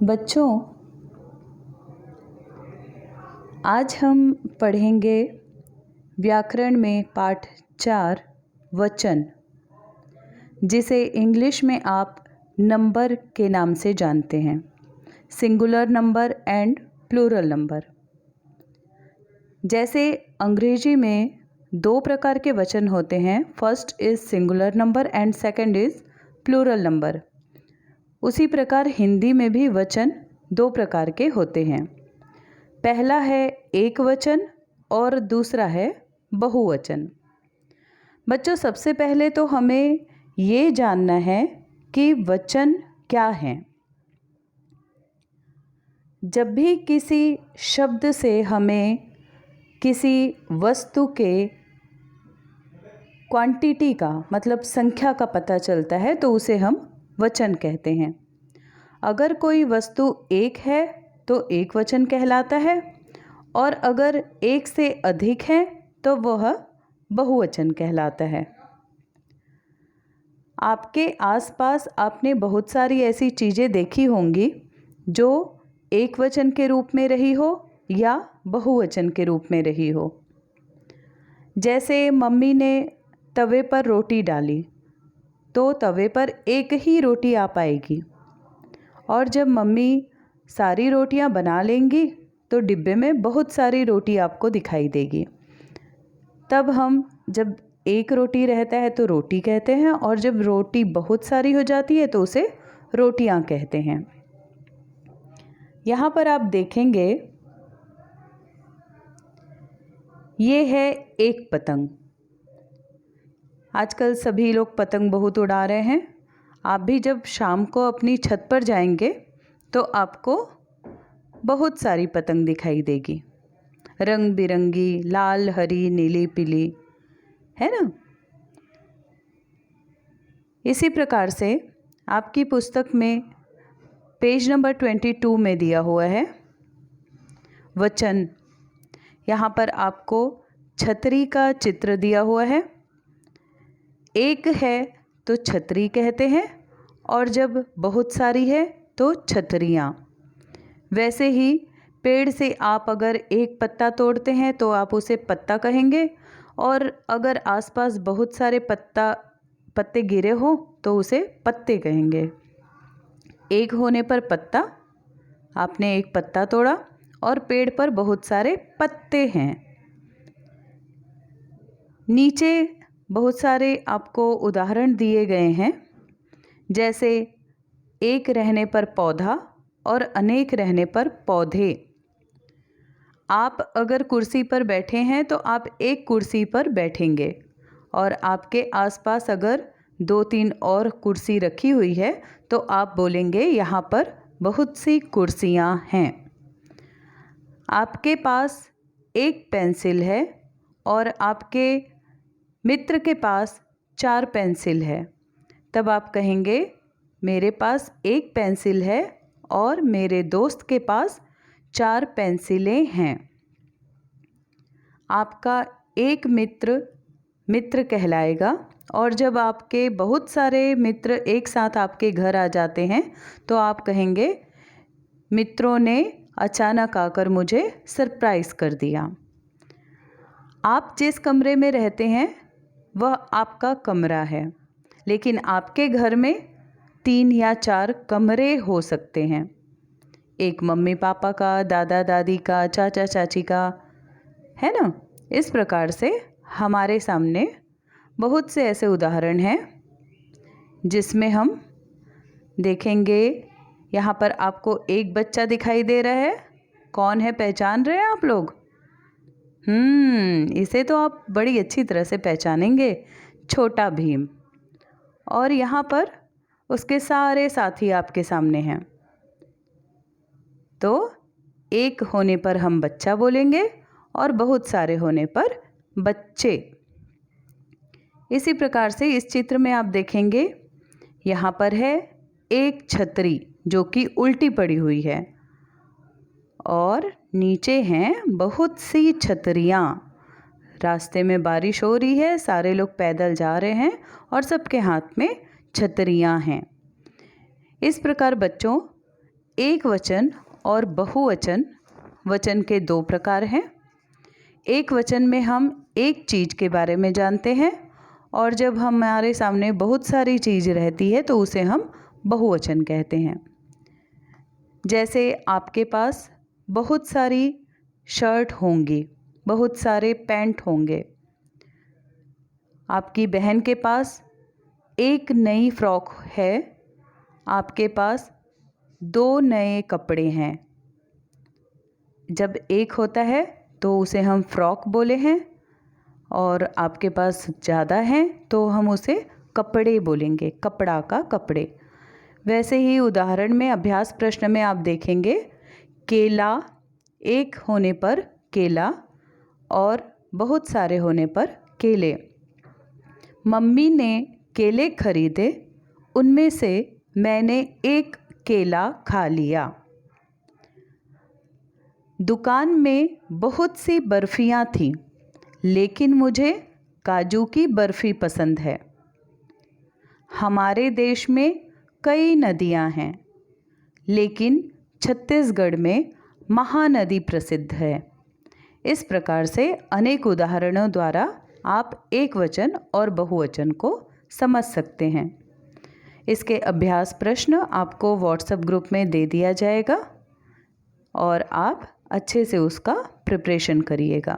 बच्चों, आज हम पढ़ेंगे व्याकरण में पाठ 4 वचन, जिसे इंग्लिश में आप नंबर के नाम से जानते हैं, singular number and plural number. जैसे अंग्रेजी में 2 प्रकार के वचन होते हैं, first is singular number and second is plural number. उसी प्रकार हिंदी में भी वचन 2 प्रकार के होते हैं। पहला है एक वचन और दूसरा है बहुवचन। बच्चों, सबसे पहले तो हमें ये जानना है कि वचन क्या हैं। जब भी किसी शब्द से हमें किसी वस्तु के क्वांटिटी का मतलब संख्या का पता चलता है तो उसे हम वचन कहते हैं। अगर कोई वस्तु एक है तो एक वचन कहलाता है, और अगर एक से अधिक है तो वह बहुवचन कहलाता है। आपके आसपास आपने बहुत सारी ऐसी चीज़ें देखी होंगी जो एक वचन के रूप में रही हो या बहुवचन के रूप में रही हो। जैसे मम्मी ने तवे पर रोटी डाली तो तवे पर एक ही रोटी आ पाएगी, और जब मम्मी सारी रोटियां बना लेंगी तो डिब्बे में बहुत सारी रोटी आपको दिखाई देगी। तब हम जब एक रोटी रहता है तो रोटी कहते हैं, और जब रोटी बहुत सारी हो जाती है तो उसे रोटियां कहते हैं। यहाँ पर आप देखेंगे, ये है एक पतंग। आजकल सभी लोग पतंग बहुत उड़ा रहे हैं। आप भी जब शाम को अपनी छत पर जाएंगे तो आपको बहुत सारी पतंग दिखाई देगी, रंग बिरंगी, लाल, हरी, नीली, पीली, है ना। इसी प्रकार से आपकी पुस्तक में पेज नंबर 22 में दिया हुआ है वचन। यहाँ पर आपको छतरी का चित्र दिया हुआ है। एक है तो छतरी कहते हैं, और जब बहुत सारी है तो छतरियाँ। वैसे ही पेड़ से आप अगर एक पत्ता तोड़ते हैं तो आप उसे पत्ता कहेंगे, और अगर आसपास बहुत सारे पत्ते गिरे हो तो उसे पत्ते कहेंगे। एक होने पर पत्ता, आपने एक पत्ता तोड़ा और पेड़ पर बहुत सारे पत्ते हैं। नीचे बहुत सारे आपको उदाहरण दिए गए हैं, जैसे एक रहने पर पौधा और अनेक रहने पर पौधे। आप अगर कुर्सी पर बैठे हैं तो आप एक कुर्सी पर बैठेंगे, और आपके आसपास अगर 2-3 और कुर्सी रखी हुई है तो आप बोलेंगे यहाँ पर बहुत सी कुर्सियाँ हैं। आपके पास एक पेंसिल है और आपके मित्र के पास 4 पेंसिल है, तब आप कहेंगे मेरे पास एक पेंसिल है और मेरे दोस्त के पास 4 पेंसिलें हैं। आपका एक मित्र कहलाएगा, और जब आपके बहुत सारे मित्र एक साथ आपके घर आ जाते हैं तो आप कहेंगे मित्रों ने अचानक आकर मुझे सरप्राइज़ कर दिया। आप जिस कमरे में रहते हैं वह आपका कमरा है, लेकिन आपके घर में 3 या 4 कमरे हो सकते हैं। एक मम्मी पापा का, दादा दादी का, चाचा चाची का, है ना। इस प्रकार से हमारे सामने बहुत से ऐसे उदाहरण हैं जिसमें हम देखेंगे। यहाँ पर आपको एक बच्चा दिखाई दे रहा है। कौन है, पहचान रहे हैं आप लोग? इसे तो आप बड़ी अच्छी तरह से पहचानेंगे, छोटा भीम। और यहाँ पर उसके सारे साथी आपके सामने हैं। तो एक होने पर हम बच्चा बोलेंगे और बहुत सारे होने पर बच्चे। इसी प्रकार से इस चित्र में आप देखेंगे, यहाँ पर है एक छतरी जो कि उल्टी पड़ी हुई है, और नीचे हैं बहुत सी छतरियाँ। रास्ते में बारिश हो रही है, सारे लोग पैदल जा रहे हैं और सबके हाथ में छतरियाँ हैं। इस प्रकार बच्चों, एक वचन और बहुवचन वचन के दो प्रकार हैं। एक वचन में हम एक चीज़ के बारे में जानते हैं और जब हमारे सामने बहुत सारी चीज़ रहती है तो उसे हम बहुवचन कहते हैं। जैसे आपके पास बहुत सारी शर्ट होंगी, बहुत सारे पैंट होंगे। आपकी बहन के पास एक नई फ्रॉक है, आपके पास 2 नए कपड़े हैं। जब एक होता है तो उसे हम फ्रॉक बोले हैं और आपके पास ज़्यादा हैं तो हम उसे कपड़े बोलेंगे, कपड़ा का कपड़े। वैसे ही उदाहरण में अभ्यास प्रश्न में आप देखेंगे केला एक होने पर केला और बहुत सारे होने पर केले। मम्मी ने केले खरीदे, उनमें से मैंने एक केला खा लिया। दुकान में बहुत सी बर्फियाँ थीं, लेकिन मुझे काजू की बर्फ़ी पसंद है। हमारे देश में कई नदियाँ हैं, लेकिन छत्तीसगढ़ में महानदी प्रसिद्ध है। इस प्रकार से अनेक उदाहरणों द्वारा आप एक वचन और बहुवचन को समझ सकते हैं। इसके अभ्यास प्रश्न आपको व्हाट्सएप ग्रुप में दे दिया जाएगा और आप अच्छे से उसका प्रिपरेशन करिएगा।